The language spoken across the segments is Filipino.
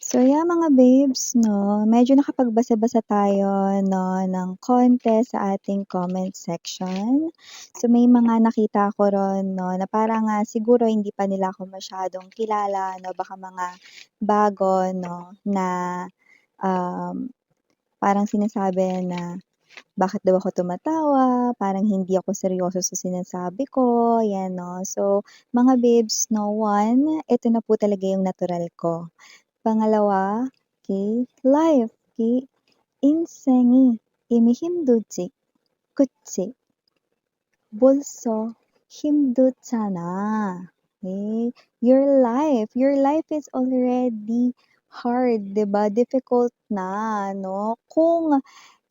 So yeah, mga babes 'no, medyo nakapagbasa-basa tayo 'no ng konti sa ating comment section. So may mga nakita ko ron 'no na parang, siguro hindi pa nila ako masyadong kilala 'no, baka mga bago 'no na, um, parang sinasabi na bakit daw ako tumatawa, parang hindi ako seryoso sa sinasabi ko, 'yan 'no. So mga babes 'no, one, ito na po talaga yung natural ko. Pangalawa, okey, life, okey, 인생이 이미 힘들지, 그치? 벌써 힘들잖아. Okay? Your life is already hard, 'di ba? Difficult na 'no? Kung,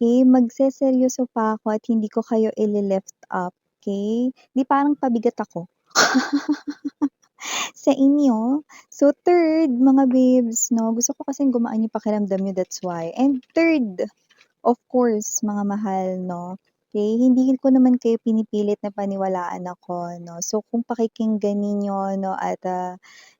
magseseryoso pa ako at hindi ko kayo ile-lift up, okey, 'di parang pabigat ako sa inyo. So third, mga babes 'no, gusto ko kasing gumaan yung pakiramdam niyo, that's why. And third, of course, mga mahal 'no, okey, hindi ko naman kayo pinipilit na paniwalaan ako 'no. So kung pakikinggan ninyo 'no at,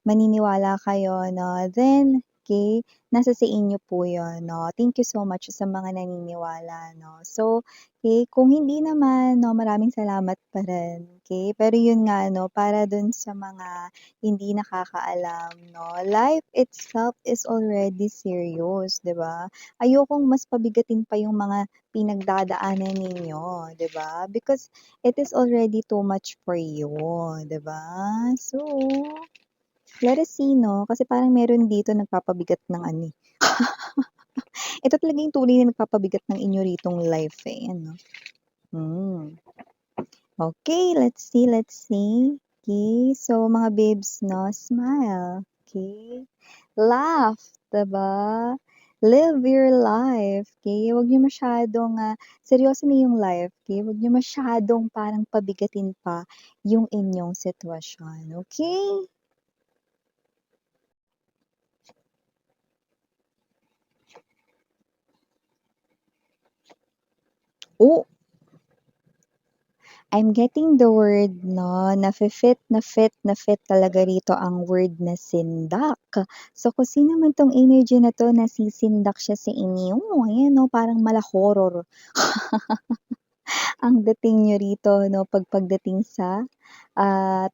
maniniwala kayo 'no, then okey, nasa sa inyo po yun 'no. Thank you so much sa mga naniniwala 'no. So, okey, kung hindi naman 'no, maraming salamat pa rin, okey. Pero yun nga 'no, para dun sa mga hindi nakakaalam 'no, life itself is already serious, 'di ba? Ayokong mas pabigatin pa yung mga pinagdadaanan ninyo, 'di ba? Because it is already too much for you, 'di ba? So, let us see 'no, kasi parang meron dito nagpapabigat ng ano, ito talaga yung tunay na nagpapabigat ng inyo ritong life, eh, ano. Okay, let's see. Okay, so mga babes 'no, smile, okay? Laugh, 'di ba? Live your life, okay? Huwag niyo masyadong, seryoso na yung life, okay? Huwag niyo masyadong parang pabigatin pa yung inyong sitwasyon, okay? Oh, I'm getting the word 'no, na fit talaga rito ang word na sindak. So kung sino man 'tong energy na 'to, nasisindak siya sa inyo, ayan 'no, parang mala-horror ang dating niyo rito 'no, pagdating sa,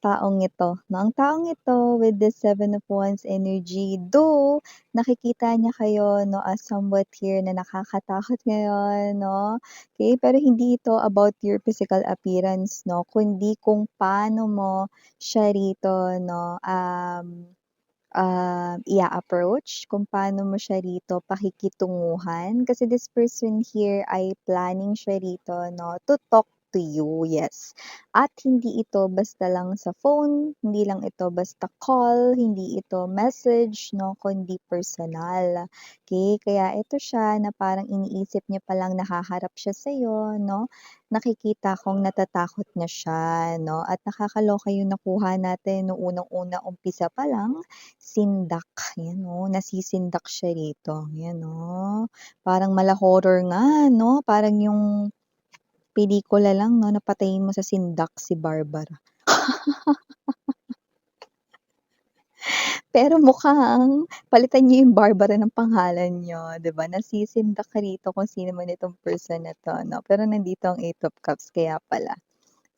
taong ito 'no. Ang taong ito with the Seven of Wands energy, though nakikita niya kayo 'no, as somewhat here na nakakatakot ngayon 'no, okey, pero hindi ito about your physical appearance 'no, kundi kung paano mo siya rito 'no, i-a-approach, kung paano mo siya rito pakikitunguhan. Kasi this person here ay planning siya rito 'no, to talk to you, yes. At hindi ito basta lang sa phone, hindi lang ito basta call, hindi ito message 'no, kundi personal. Okay, kaya ito siya na parang iniisip niya palang nahaharap siya sa'yo 'no, nakikita kong natatakot na siya 'no, at nakakaloka yung nakuha natin nung unang-una umpisa pa lang. Sindak, 'yan oh, nasisindak siya rito, 'yan oh. Parang mala-horror nga 'no, parang yung pelikula lang 'no, na patayin mo sa sindak si Barbara. Pero mukhang palitan niyo yung Barbara ng pangalan niyo, 'di ba? Nasisindak ka rito kung sino man itong person na 'to 'no, pero nandito ang Eight of Cups kaya pala.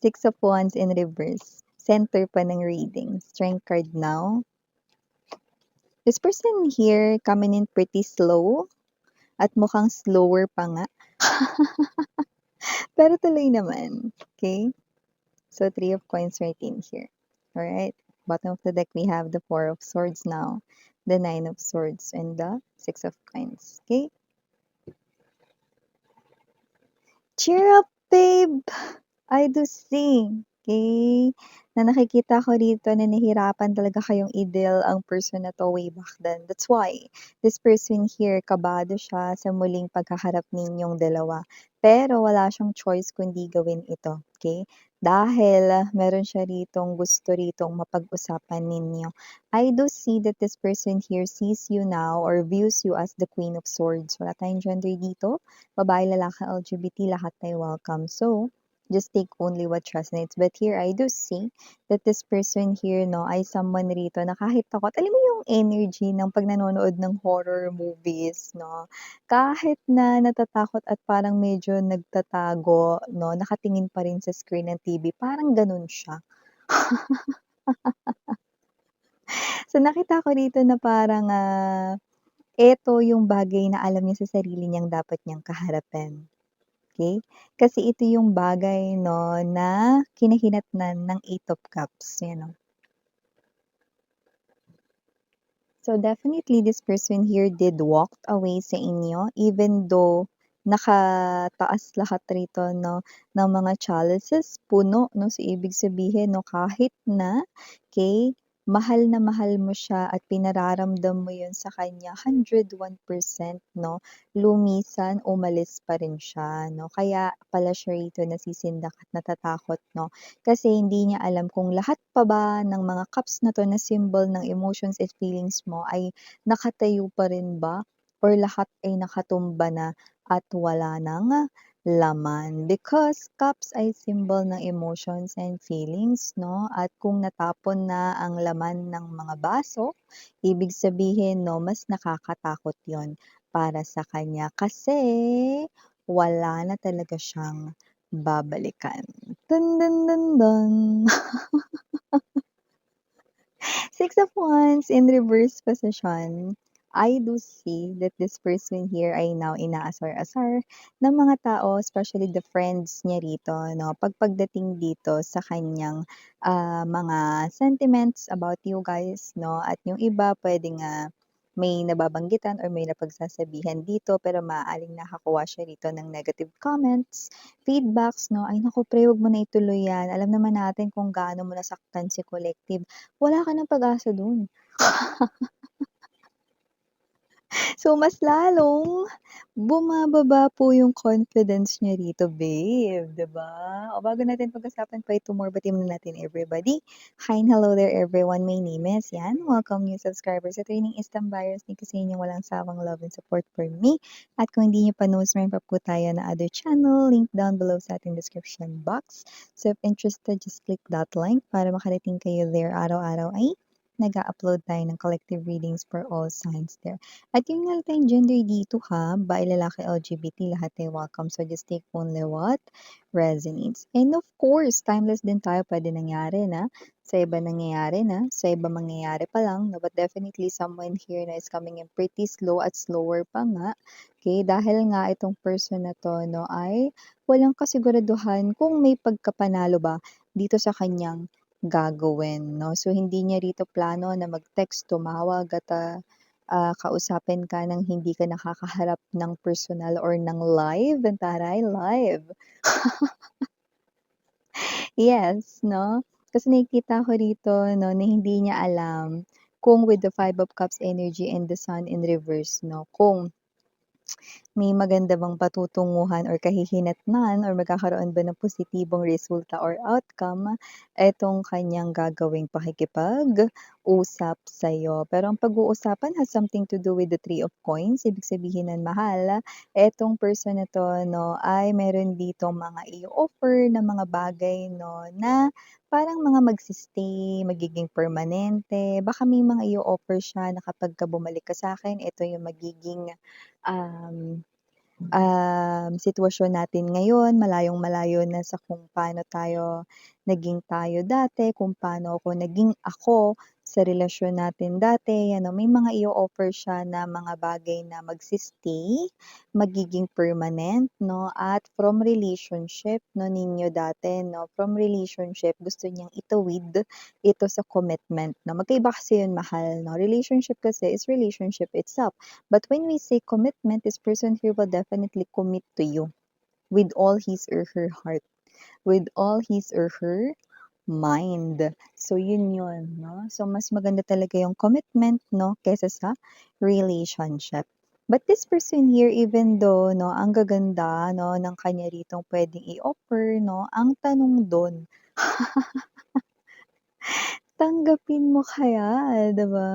Six of Wands in reverse, center pa ng reading, Strength card now. This person here coming in pretty slow. At mukhang slower pa nga. Pero tuloy naman, okay. So, Three of Coins right in here. Alright, bottom of the deck, we have the Four of Swords now, the Nine of Swords, and the Six of Coins, okay. Cheer up, babe! I do see, okay, na nakikita ko rito na nahirapan talaga kayong i-deal ang person na 'to way back then. That's why this person here, kabado siya sa muling pagkaharap ninyong dalawa. Pero wala siyang choice kundi gawin ito, okay. Dahil meron siya ritong gusto ritong mapag-usapan ninyo. I do see that this person here sees you now or views you as the Queen of Swords. Wala tayong gender dito, babae, lalaki, LGBT, lahat ay welcome. So, just take only what resonates. But here I do see that this person here 'no, ay someone rito na kahit takot alam mo yung energy ng 'pag nanonood ng horror movies 'no, kahit na natatakot at parang medyo nagtatago 'no, nakatingin pa rin sa screen ng TV, parang gano'n siya. So nakita ko dito na parang, eto yung bagay na alam niya sa sarili niyang dapat niyang kaharapin, okey? Kasi ito yung bagay 'no, na kinahinatnan ng Eight of Cups, yan o. So definitely this person here did walked away sa inyo even though nakataas lahat rito 'no, ng mga chalices, puno 'no. So ibig sabihin 'no, kahit na, okey, mahal na mahal mo siya at pinararamdam mo 'yun sa kanya 101% 'no, lumisan, umalis pa rin siya 'no. Kaya pala siya rito nasisindak at natatakot 'no. Kasi hindi niya alam kung lahat pa ba ng mga cups na 'to na symbol ng emotions at feelings mo ay nakatayo pa rin ba or lahat ay nakatumba na at wala ng laman. Because cups ay symbol ng emotions and feelings 'no, at kung natapon na ang laman ng mga baso, ibig sabihin 'no, mas nakakatakot yon para sa kanya kasi wala na talaga siyang babalikan. Dun, dun, dun, dun. Six of Wands in reverse position. I do see that this person here ay now inaasar-asar ng mga tao, especially the friends niya rito, no? Pagdating dito sa kanyang mga sentiments about you guys, no? At yung iba pwedeng may nababanggitan or may napagsasabihan dito pero maaaring nakakuha siya rito ng negative comments, feedbacks, no? Ay naku pre, wag mo na ituloy yan. Alam naman natin kung gaano mo nasaktan si collective. Wala ka ng pag-asa dun. So, mas lalong bumababa po yung confidence niya rito, babe, 'di ba? O bago natin pag-usapan pa ito more, batiin muna natin everybody. Hi and hello there everyone, my name is Yan. Welcome new subscribers sa Training Istam Buyers. Thank you sa inyong walang sawang love and support for me. At kung hindi niyo pa knows, meron pa po tayo na other channel, link down below sa ating description box. So if interested, just click that link para makarating kayo there araw-araw ay nag-a-upload tayo ng collective readings for all signs there. At yung nga tayong gender dito ha, babae, lalaki, LGBT, lahat ay welcome. So just take only what resonates. And of course, timeless din tayo, pwede nangyari na, sa iba nangyayari na, sa iba mangyayari pa lang, no? But definitely someone here na is coming in pretty slow at slower pa nga. Okay, dahil nga itong person na to, no, ay walang kasiguraduhan kung may pagkapanalo ba dito sa kanyang gagawin, no? So hindi niya rito plano na mag-text, tumawag at kausapin ka ng hindi ka nakakaharap ng personal or ng live, taray live. Yes, 'no? Kasi nakikita ko rito 'no, na hindi niya alam kung with the Five of Cups energy and the Sun in reverse 'no, kung may maganda bang patutunguhan or kahihinatnan or magkakaroon ba ng positibong resulta or outcome etong kanyang gagawing pakikipag-usap sa'yo. Pero ang pag-uusapan has something to do with the Three of Coins. Ibig sabihin nun, mahal, etong person na 'to 'no, ay meron ditong mga i-o-offer na mga bagay 'no, na parang mga magsi-stay, magiging permanente. Baka may mga i-o-offer siya na kapagka bumalik ka sa'kin, ito yung magiging um, sitwasyon natin ngayon, malayong-malayo na sa kung paano naging tayo dati, kung paano naging ako sa relasyon natin dati, ano, may mga i-o-offer siya na mga bagay na magiging permanent, 'no, at from relationship 'no, ninyo dati 'no, from relationship gusto niyang itawid ito sa commitment 'no. Magkaiba kasi yun mahal 'no, relationship kasi is relationship itself. But when we say commitment, this person here will definitely commit to you with all his or her heart, with all his or her mind. So, yun, no? So, mas maganda talaga yung commitment, no, kesa sa relationship. But this person here, even though, no, ang gaganda, no, ng kanya ritong pwedeng i-offer, no, ang tanong doon, tanggapin mo kaya, 'di ba?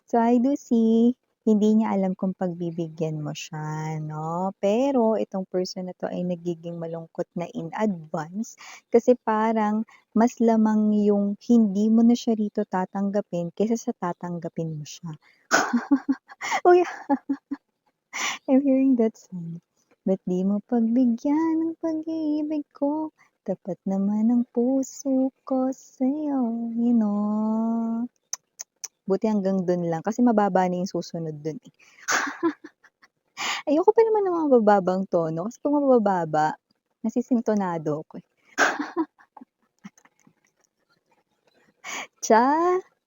So I do see hindi niya alam kung pagbibigyan mo siya 'no. Pero itong person na 'to ay nagiging malungkot na in advance kasi parang mas lamang yung hindi mo na siya rito tatanggapin kaysa sa tatanggapin mo siya. Uy, I'm hearing that song. Ba't di mo pagbigyan ng pag-ibig ko, tapat naman ang puso ko sa'yo, you know. Buti hanggang dun lang kasi mababa na yung susunod dun, eh. Ayoko pa naman ng mga mababang tono kasi 'pag mabababa, nasisintonado ako, eh.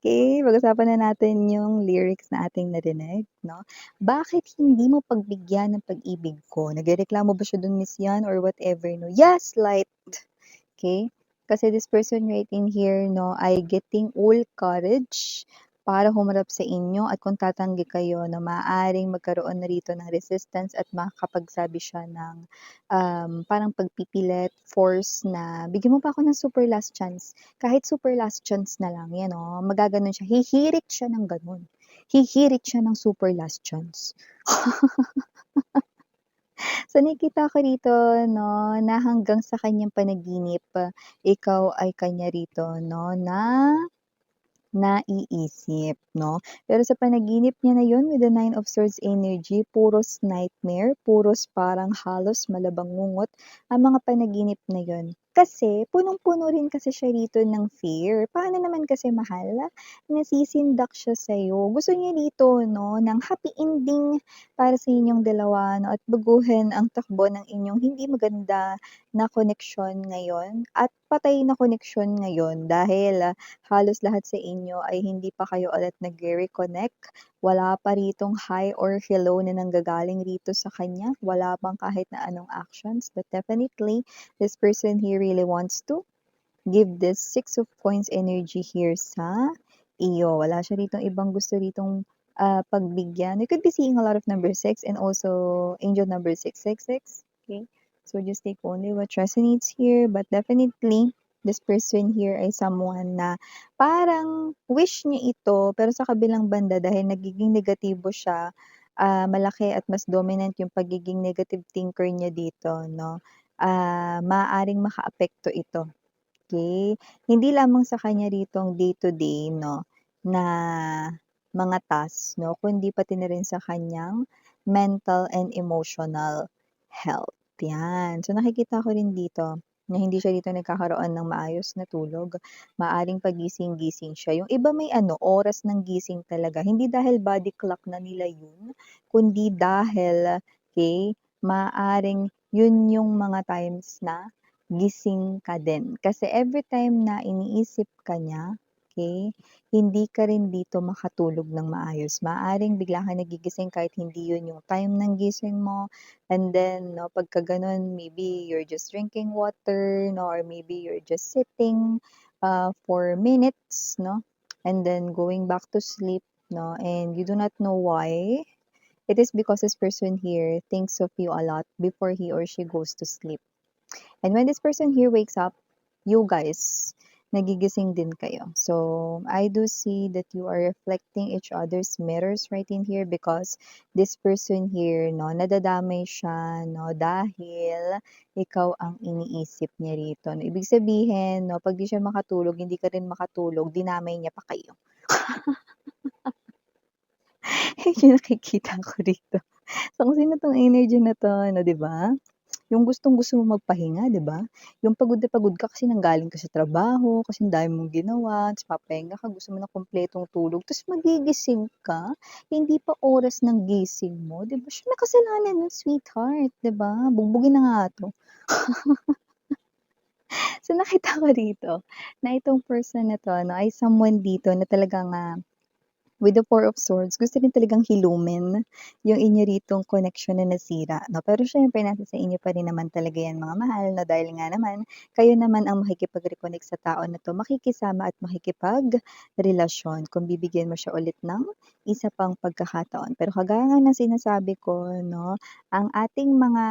Okay, pag-usapan na natin yung lyrics na ating narinig 'no. Bakit hindi mo pagbigyan ng pag-ibig ko? Nagrereklamo ba siya dun, Miss Yan or whatever 'no? Yes, light. Okay, kasi this person right in here 'no, ay getting all courage para humarap sa inyo at kung tatanggi kayo na maaaring magkaroon na rito ng resistance at makakapagsabi siya ng, parang pagpipilit, force na, "Bigyan mo pa ako ng super last chance." Kahit super last chance na lang 'yan oh, magaganon siya, hihirit siya ng gano'n. Hihirit siya ng super last chance. So, nakikita ko rito 'no, na hanggang sa kanyang panaginip, ikaw ay kanya rito 'no, na naiisip 'no. Pero sa panaginip niya na yun with the Nine of Swords energy, puros nightmare, puros parang halos malabangungot ang mga panaginip na yun. Kasi punong-puno rin kasi siya rito ng fear. Paano naman kasi mahal, nasisindak siya sa'yo. Gusto niya dito 'no, ng happy ending para sa inyong dalawa 'no, at baguhin ang takbo ng inyong hindi maganda na koneksyon ngayon at patay na koneksyon ngayon dahil halos lahat sa inyo ay hindi pa kayo ulit nagre-reconnect, wala pa ritong hi or hello na nanggagaling rito sa kanya, wala pang kahit na anong actions, but definitely this person here really wants to give this Six of Coins energy here sa iyo. Wala siya ritong ibang gusto ritong, pagbigyan. You could be seeing a lot of number 6 and also angel number 666, okay? So just take only what resonates here, but definitely this person here ay someone na parang wish niya ito, pero sa kabilang banda dahil nagiging negatibo siya, malaki at mas dominant yung pagiging negative thinker niya dito 'no, maaaring makaapekto ito. Okay, hindi lamang sa kanya ritong day to day 'no, na mga task 'no, kundi pati na rin sa kanyang mental and emotional health, 'yan. So, nakikita ko rin dito na hindi siya dito nagkakaroon ng maayos na tulog, maaaring pagising-gising siya. Yung iba may ano, oras ng gising talaga, hindi dahil body clock na nila yun, kundi dahil, okay, maaaring yun yung mga times na gising ka din. Kasi everytime na iniisip ka niya, okey, hindi ka rin dito makatulog ng maayos. Maaaring bigla kang nagigising kahit hindi yun yung time ng gising mo and then 'no, pagka gano'n maybe you're just drinking water 'no, or maybe you're just sitting, for minutes 'no, and then going back to sleep 'no, and you do not know why. It is because this person here thinks of you a lot before he or she goes to sleep. And when this person here wakes up, you guys, nagigising din kayo. So, I do see that you are reflecting each other's mirrors right in here because this person here, no, nadadamay siya, no, dahil ikaw ang iniisip niya rito. No, ibig sabihin, no, pag di siya makatulog, hindi ka rin makatulog, dinamay niya pa kayo. Yun yung nakikita ko rito. So, kung sino 'tong energy na 'to, ano, 'di ba? Yung gustong-gusto mong magpahinga, 'di ba? Yung pagod na pagod ka kasi nanggaling ka sa trabaho, kasi ang dami mong ginawa, ta's papahinga ka, gusto mo ng kumpletong tulog, ta's magigising ka, hindi pa oras ng gising mo, 'di ba? Siya may kasalanan nun, sweetheart, 'di ba? Bugbugin na nga 'to. So, nakita ko rito na itong person na 'to 'no, ay someone dito na talagang, with the Four of Swords, gusto rin talagang hilumin yung inyo ritong connection na nasira 'no. Pero siyempre nasa sa inyo pa rin naman talaga 'yan mga mahal 'no, dahil nga naman kayo naman ang makikipag-reconnect sa tao na 'to, makikisama at makikipagrelasyon kung bibigyan mo siya ulit ng isa pang pagkakataon. Pero kagaya nga ng sinasabi ko 'no, ang ating mga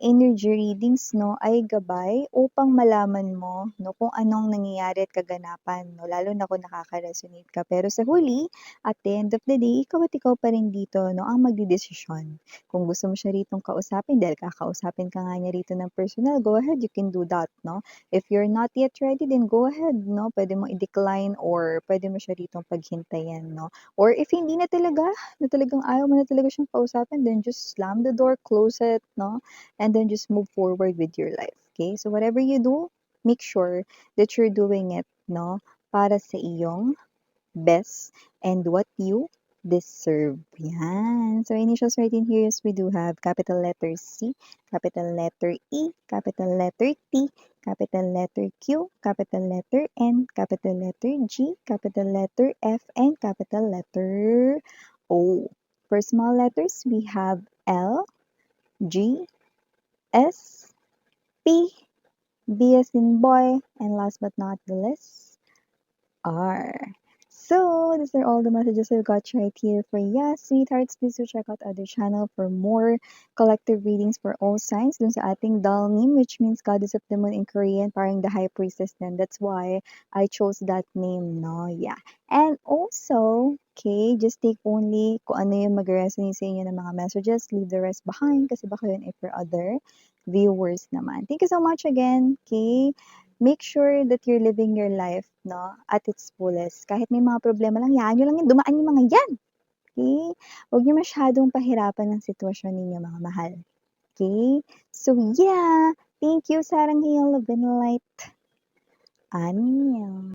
energy readings 'no, ay gabay upang malaman mo 'no, kung anong nangyayari at kaganapan 'no, lalo na kung nakaka-resonate ka. Pero sa huli, at the end of the day, ikaw at ikaw pa rin dito 'no, ang magdedesisyon. Kung gusto mo siya ritong kausapin dahil kakausapin ka nga niya rito ng personal, go ahead, you can do that 'no. If you're not yet ready, then go ahead 'no, puwede mong i-decline or puwede mo siya ritong paghintayan 'no. Or if hindi na talaga, na talagang ayaw mo na talaga siyang kausapin, then just slam the door, close it 'no, and then just move forward with your life, okay? So whatever you do, make sure that you're doing it 'no, para sa iyong best and what you deserve. Yan. So initials right in here is we do have capital letter C, capital letter E, capital letter T, capital letter Q, capital letter N, capital letter G, capital letter F, and capital letter O. For small letters, we have L, G, S, P, B as in boy, and last but not the least, R. So, these are all the messages I've got right here for ya, sweethearts. Please do check out other channel for more collective readings for all signs dun sa ating Dalnim, which means Goddess of the Moon in Korean, parang the High Priestess din. That's why I chose that name, no? Yeah. And also, okay, just take only kung ano yung mag-resonate sa inyo ng mga messages. Leave the rest behind kasi baka yun ay for other viewers naman. Thank you so much again, okay? Make sure that you're living your life, no, at its fullest. Kahit may mga problema lang, hayaan nyo lang yan, dumaan yung mga yan. Okay? Huwag nyo masyadong pahirapan ang sitwasyon ninyo, mga mahal. Okay? So, yeah. Thank you, Sarang Hill, Love and Light. Annyeong.